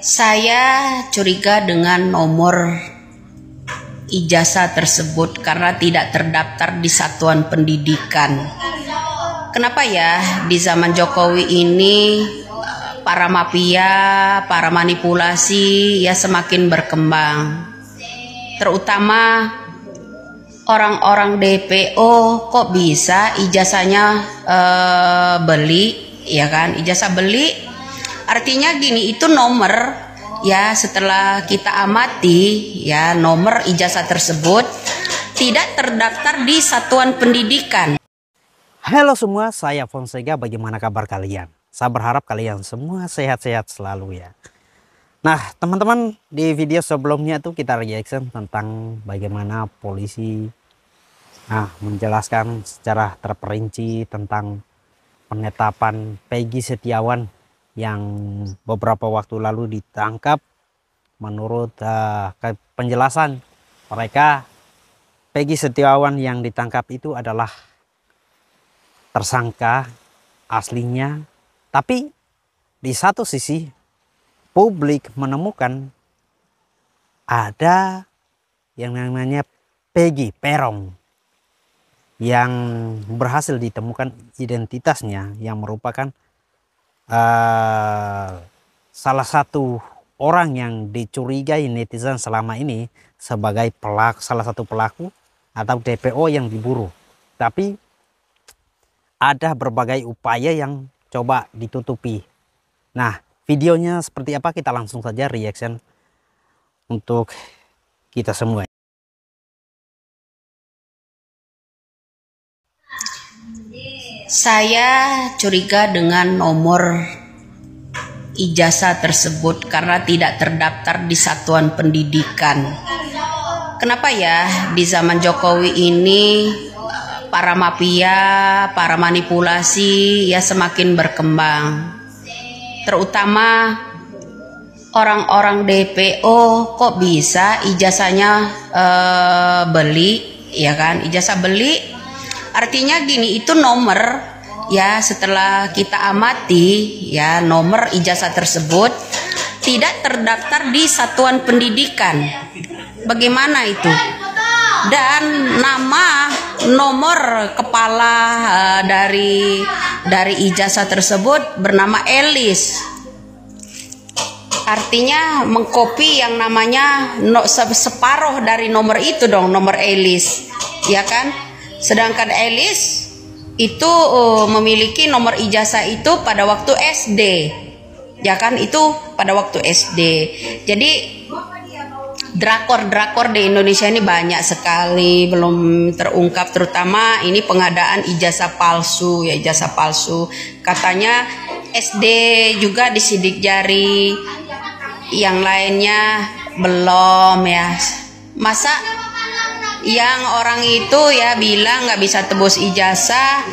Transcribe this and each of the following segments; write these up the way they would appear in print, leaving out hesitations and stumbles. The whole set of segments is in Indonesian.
Saya curiga dengan nomor ijazah tersebut karena tidak terdaftar di satuan pendidikan. Kenapa ya di zaman Jokowi ini para mafia, para manipulasi ya semakin berkembang. Terutama orang-orang DPO kok bisa ijazahnya beli, ya kan? Ijazah beli artinya gini, itu nomor ya, setelah kita amati ya nomor ijazah tersebut tidak terdaftar di satuan pendidikan. Halo semua, saya Fonseca. Bagaimana kabar kalian? Saya berharap kalian semua sehat-sehat selalu ya. Nah teman-teman, di video sebelumnya tuh kita reaction tentang bagaimana polisi menjelaskan secara terperinci tentang penetapan Peggy Setiawan yang beberapa waktu lalu ditangkap. Menurut penjelasan mereka, Peggy Setiawan yang ditangkap itu adalah tersangka aslinya, tapi di satu sisi publik menemukan ada yang namanya Peggy Peron yang berhasil ditemukan identitasnya, yang merupakan salah satu orang yang dicurigai netizen selama ini sebagai salah satu pelaku atau DPO yang diburu. Tapi ada berbagai upaya yang coba ditutupi. Nah, videonya seperti apa, kita langsung saja reaction untuk kita semua. Saya curiga dengan nomor ijazah tersebut karena tidak terdaftar di satuan pendidikan. Kenapa ya di zaman Jokowi ini para mafia, para manipulasi ya semakin berkembang. Terutama orang-orang DPO kok bisa ijazahnya beli, ya kan? Ijazah beli artinya gini, itu nomor ya, setelah kita amati ya nomor ijazah tersebut tidak terdaftar di satuan pendidikan. Bagaimana itu? Dan nama nomor kepala dari ijazah tersebut bernama Elis. Artinya mengcopy yang namanya separuh dari nomor itu dong, nomor Elis, ya kan? Sedangkan Elis itu memiliki nomor ijazah itu pada waktu SD, ya kan? Itu pada waktu SD. Jadi drakor di Indonesia ini banyak sekali belum terungkap, terutama ini pengadaan ijazah palsu ya, ijazah palsu. Katanya SD juga disidik jari, yang lainnya belum ya. Masa yang orang itu ya bilang nggak bisa tebus ijazah,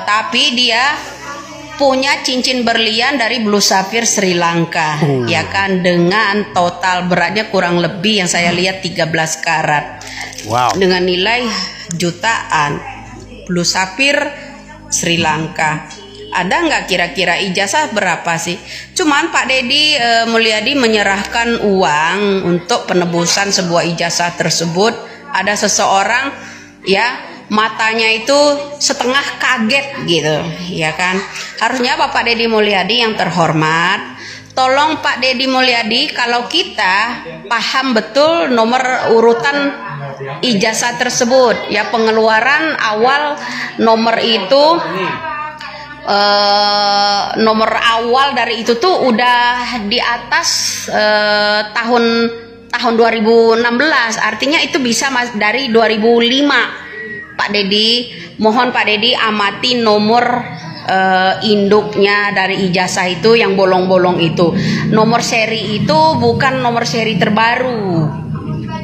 tapi dia punya cincin berlian dari Blue Sapphire Sri Lanka, ya kan, dengan total beratnya kurang lebih yang saya lihat 13 karat. Wow. Dengan nilai jutaan. Blue Sapphire Sri Lanka. Ada nggak kira-kira ijazah berapa sih? Cuman Pak Deddy Mulyadi menyerahkan uang untuk penebusan sebuah ijazah tersebut. Ada seseorang ya matanya itu setengah kaget gitu, ya kan? Harusnya Bapak Deddy Mulyadi yang terhormat, tolong Pak Deddy Mulyadi, kalau kita paham betul nomor urutan ijazah tersebut ya, pengeluaran awal nomor itu, nomor awal dari itu tuh udah di atas tahun 2016, artinya itu bisa dari 2005. Pak Deddy, mohon Pak Deddy amati nomor induknya dari ijazah itu yang bolong-bolong itu. Nomor seri itu bukan nomor seri terbaru.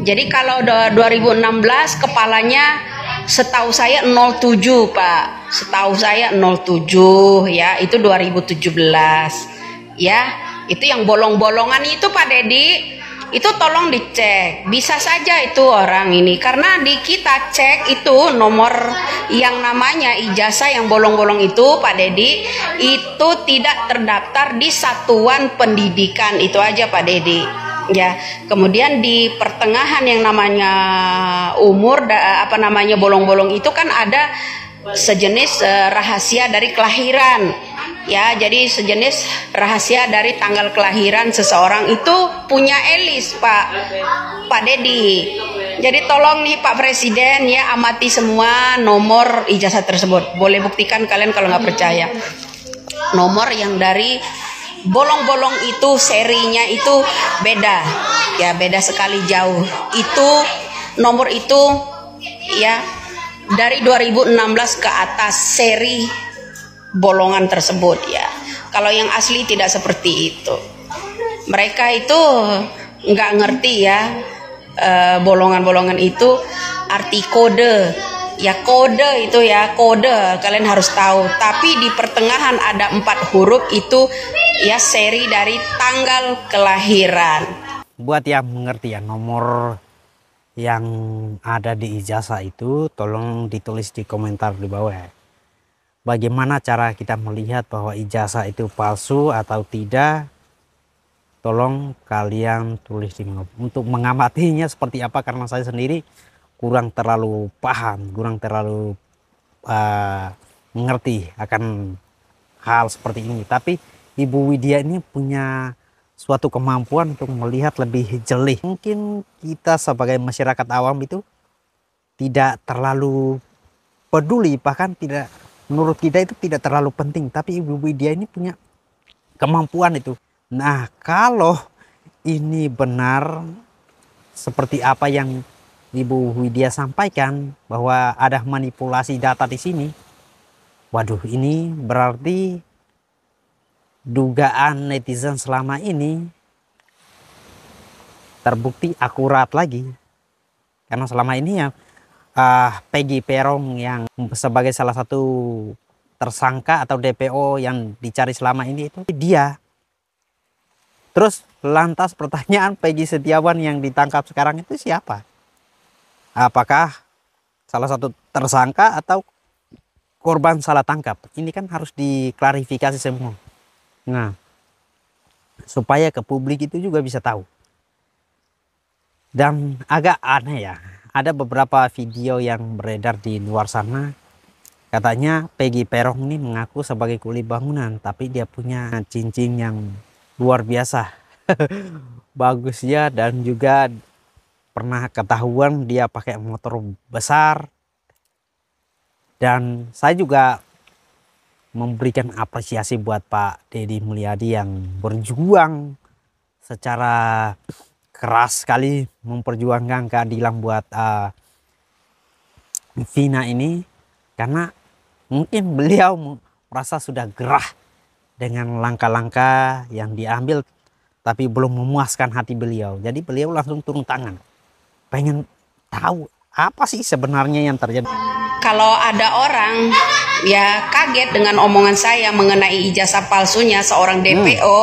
Jadi kalau 2016 kepalanya setahu saya 07 Pak. Setahu saya 07 ya, itu 2017. Ya, itu yang bolong-bolongan itu Pak Deddy. itu tolong dicek. Bisa saja itu orang ini, karena di kita cek itu nomor yang namanya ijazah yang bolong-bolong itu, Pak Dedi, itu tidak terdaftar di satuan pendidikan. Itu aja Pak Dedi. Ya, kemudian di pertengahan yang namanya umur bolong-bolong itu kan ada sejenis rahasia dari kelahiran. Ya, jadi sejenis rahasia dari tanggal kelahiran seseorang itu punya Elis, Pak Dedi. Jadi tolong nih Pak Presiden ya, amati semua nomor ijazah tersebut. Boleh buktikan kalian kalau nggak percaya. Nomor yang dari bolong-bolong itu serinya itu beda, ya beda sekali jauh. Itu nomor itu ya dari 2016 ke atas seri bolongan tersebut ya. Kalau yang asli tidak seperti itu. Mereka itu nggak ngerti ya bolongan-bolongan itu arti kode. Ya kode itu ya, kode kalian harus tahu. Tapi di pertengahan ada 4 huruf itu ya seri dari tanggal kelahiran. Buat yang mengerti ya nomor yang ada di ijazah itu, tolong ditulis di komentar di bawah ya. Bagaimana cara kita melihat bahwa ijazah itu palsu atau tidak? Tolong kalian tulis di bawah. Untuk mengamatinya seperti apa, karena saya sendiri kurang terlalu paham, kurang terlalu mengerti akan hal seperti ini. Tapi Ibu Widya ini punya suatu kemampuan untuk melihat lebih jeli. Mungkin kita sebagai masyarakat awam itu tidak terlalu peduli, bahkan tidak, menurut kita itu tidak terlalu penting. Tapi Ibu Widya ini punya kemampuan itu. Nah, kalau ini benar seperti apa yang Ibu Widya sampaikan, bahwa ada manipulasi data di sini, waduh, ini berarti dugaan netizen selama ini terbukti akurat lagi. Karena selama ini ya Peggy Peron yang sebagai salah satu tersangka atau DPO yang dicari selama ini itu dia. Terus lantas pertanyaan, Peggy Setiawan yang ditangkap sekarang itu siapa? Apakah salah satu tersangka atau korban salah tangkap? Ini kan harus diklarifikasi semua. Nah, supaya ke publik itu juga bisa tahu. Dan agak aneh ya, ada beberapa video yang beredar di luar sana. Katanya Peggy Peron ini mengaku sebagai kuli bangunan, tapi dia punya cincin yang luar biasa. Bagus ya, dan juga pernah ketahuan dia pakai motor besar. Dan saya juga memberikan apresiasi buat Pak Deddy Mulyadi yang berjuang secara keras sekali memperjuangkan keadilan buat Vina ini, karena mungkin beliau merasa sudah gerah dengan langkah-langkah yang diambil, tapi belum memuaskan hati beliau. Jadi beliau langsung turun tangan, pengen tahu apa sih sebenarnya yang terjadi. Kalau ada orang ya kaget dengan omongan saya mengenai ijazah palsunya seorang DPO,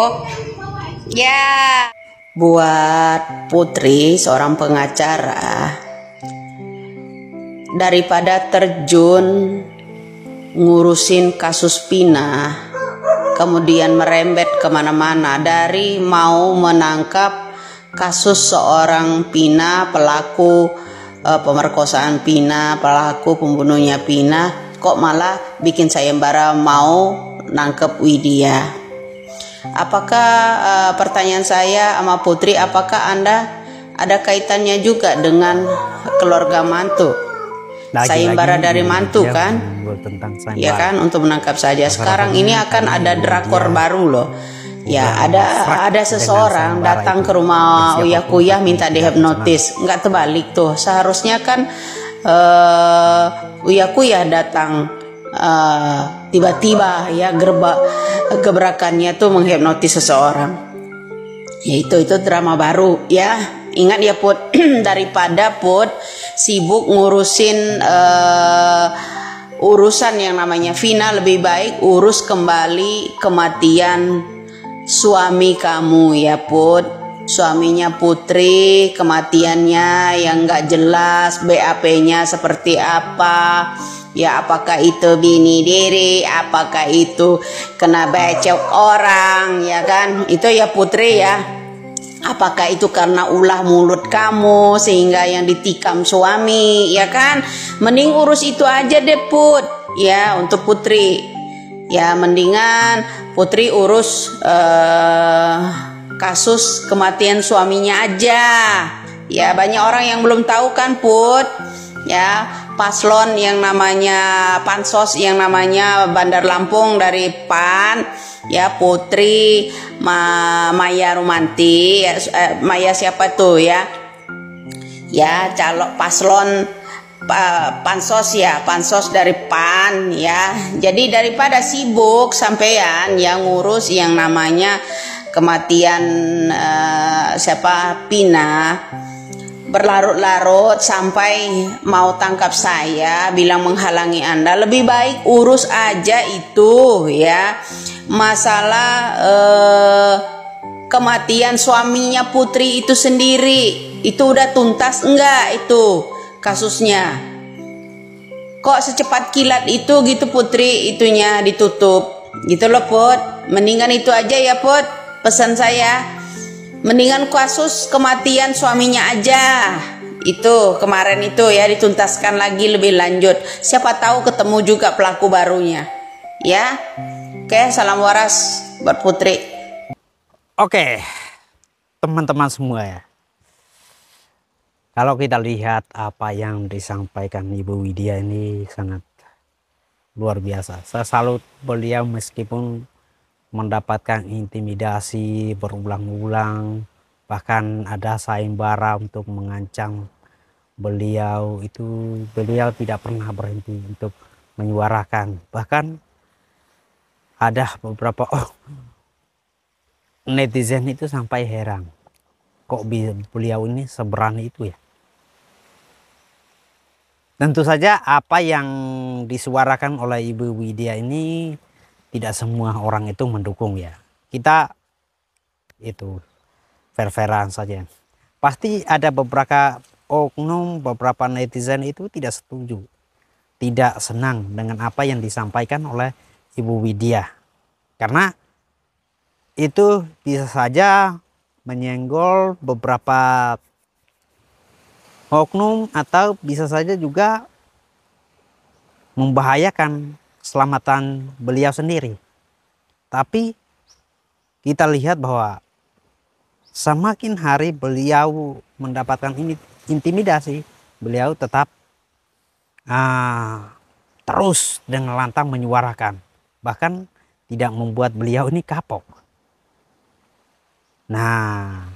ya buat Putri seorang pengacara, daripada terjun ngurusin kasus Pina kemudian merembet kemana-mana, dari mau menangkap kasus seorang Pina, pelaku pemerkosaan Pina, pelaku pembunuhnya Pina, kok malah bikin sayembara mau nangkep Widya. Apakah pertanyaan saya sama Putri, apakah Anda ada kaitannya juga dengan keluarga mantu? Sayembara dari mantu kan? Ya kan, untuk menangkap saja. Sekarang ini akan ada drakor baru loh. Ya, ada seseorang datang ke rumah Uya Kuya minta dihipnotis. Nggak terbalik tuh. Seharusnya kan Uya Kuya datang tiba-tiba ya, gebrakannya tuh menghipnotis seseorang. Ya itu drama baru ya. Ingat ya Put, daripada Put sibuk ngurusin urusan yang namanya Vina, lebih baik urus kembali kematian suami kamu ya Put. suaminya Putri, kematiannya yang nggak jelas, BAP-nya seperti apa, ya apakah itu bini diri, apakah itu kena becok orang, ya kan, itu ya Putri ya. Apakah itu karena ulah mulut kamu sehingga yang ditikam suami, ya kan? Mending urus itu aja deh Put, ya untuk Putri. Ya mendingan Putri urus kasus kematian suaminya aja. Ya banyak orang yang belum tahu kan Put. Ya paslon yang namanya pansos yang namanya Bandar Lampung dari PAN, ya Putri Maya Rumanti, Maya siapa tuh ya calon paslon pansos ya, pansos dari PAN ya. Jadi daripada sibuk sampean yang ngurus yang namanya kematian siapa Pina, berlarut-larut sampai mau tangkap saya, bilang menghalangi Anda, lebih baik urus aja itu ya masalah kematian suaminya Putri itu sendiri. Itu udah tuntas enggak itu kasusnya? Kok secepat kilat itu gitu Putri itunya ditutup gitu loh Put. Mendingan itu aja ya Put, pesan saya. Mendingan kasus kematian suaminya aja itu kemarin itu ya dituntaskan lagi lebih lanjut. Siapa tahu ketemu juga pelaku barunya ya. Oke, salam waras buat Putri. Oke, teman-teman semua ya. Kalau kita lihat apa yang disampaikan Ibu Widya ini sangat luar biasa. Saya salut beliau meskipun mendapatkan intimidasi berulang-ulang, bahkan ada sayembara untuk mengancam beliau. Itu beliau tidak pernah berhenti untuk menyuarakan. Bahkan ada beberapa netizen itu sampai heran, kok beliau ini seberani itu ya. Tentu saja apa yang disuarakan oleh Ibu Widya ini tidak semua orang itu mendukung ya. Kita itu fair-fairan saja. Pasti ada beberapa oknum, beberapa netizen itu tidak setuju, tidak senang dengan apa yang disampaikan oleh Ibu Widya. Karena itu bisa saja menyenggol beberapa oknum atau bisa saja juga membahayakan keselamatan beliau sendiri. Tapi kita lihat bahwa semakin hari beliau mendapatkan intimidasi, beliau tetap terus dengan lantang menyuarakan, bahkan tidak membuat beliau ini kapok. Nah,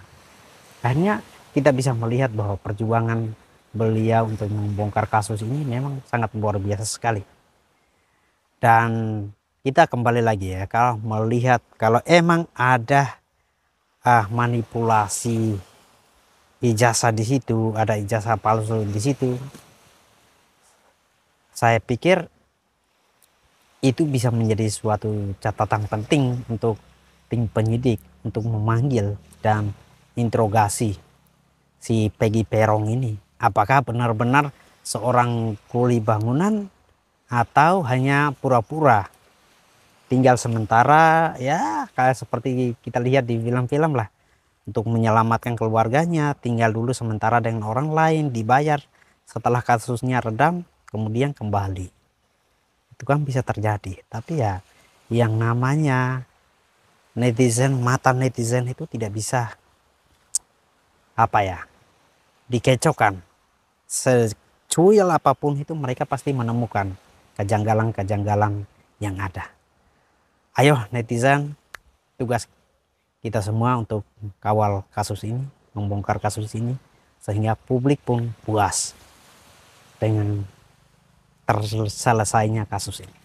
akhirnya kita bisa melihat bahwa perjuangan beliau untuk membongkar kasus ini memang sangat luar biasa sekali. Dan kita kembali lagi ya, kalau melihat kalau emang ada manipulasi ijazah di situ, ada ijazah palsu di situ, saya pikir itu bisa menjadi suatu catatan penting untuk tim penyidik untuk memanggil dan interogasi si Peggy Peron ini. Apakah benar-benar seorang kuli bangunan atau hanya pura-pura tinggal sementara, ya kayak seperti kita lihat di film-film lah, untuk menyelamatkan keluarganya, tinggal dulu sementara dengan orang lain, dibayar, setelah kasusnya redam kemudian kembali. Itu kan bisa terjadi. Tapi ya yang namanya netizen, mata netizen itu tidak bisa dikecohkan. Secuil apapun itu mereka pasti menemukan kejanggalan-kejanggalan yang ada. Ayo netizen, tugas kita semua untuk kawal kasus ini, membongkar kasus ini, sehingga publik pun puas dengan terselesainya kasus ini.